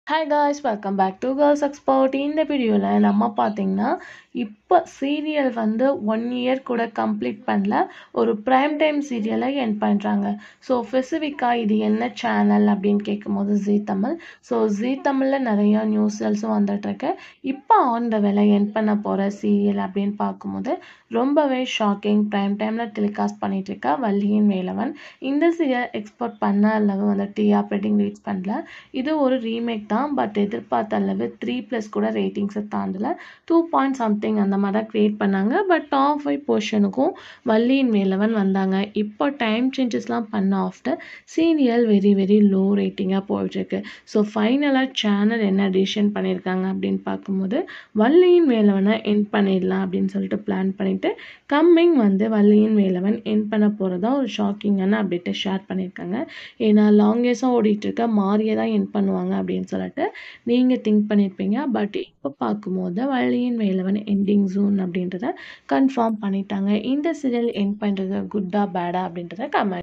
Hi guys, welcome back to girls expert. இந்த வீடியோவில் நம்ம பார்த்தீங்கன்னா இப்போ சீரியல் வந்து 1 இயர் கூட கம்ப்ளீட் பண்ணல, ஒரு ப்ரைம் டைம் சீரியலை என் பண்ணுறாங்க. ஸோ ஸ்பெசிஃபிக்காக இது என்ன சேனல் அப்படின்னு கேட்கும்போது ஜீ தமிழ். ஸோ ஜீ தமிழில் நிறையா நியூஸல்ஸும் வந்துட்டுருக்கு. இப்போ ஆன் த வேலை என் பண்ண போகிற சீரியல் அப்படின்னு பார்க்கும்போது ரொம்பவே ஷாக்கிங். ப்ரைம் டைமில் டெலிகாஸ்ட் பண்ணிட்டு இருக்கா வள்ளியின் வேலவன். இந்த சீரியல் எக்ஸ்போர்ட் பண்ண அளவு வந்து டிஆர் ரேட்டிங் ரீச் பண்ணல. இது ஒரு ரீமேக் தான், பட் எதிர்பார்த்த அளவு 3+ கூட ரேட்டிங்ஸை தாண்டலை. 2 சம்திங் அந்த மாதிரி தான் க்ரியேட் பண்ணாங்க. பட் டாப் 5 போர்ஷனுக்கும் வள்ளியின் வேலவன் வந்தாங்க. இப்போ டைம் சேஞ்சஸ்லாம் பண்ண after serial very very low ரேட்டிங்காக போயிட்டுருக்கு. ஸோ ஃபைனலாக சேனல் என்ன டிசிஷன் பண்ணியிருக்காங்க அப்படின்னு பார்க்கும்போது வள்ளியின் வேலவனை என் பண்ணிடலாம் அப்படின்னு சொல்லிட்டு பிளான் பண்ணிவிட்டு கம்மிங் வந்து வள்ளியின் வேலவன் என் பண்ண போகிறதா ஒரு ஷாக்கிங்கான அப்டேட்டை ஷேர் பண்ணியிருக்காங்க. ஏன்னா லாங்கேஸாக ஓடிட்டுருக்க மாரியை தான் என் பண்ணுவாங்க அப்படின்னு சொல்லிட்டு நீங்கள் திங்க் பண்ணியிருப்பீங்க. பட் இப்போ பார்க்கும்போது வள்ளியின் வேலவன் எண்டிங் ஜூன் அப்படின்றத கன்ஃபார்ம் பண்ணிட்டாங்க. இந்த சீரியல் என் பண்ணுறது குட்டா பேடா அப்படின்றத கமெண்ட்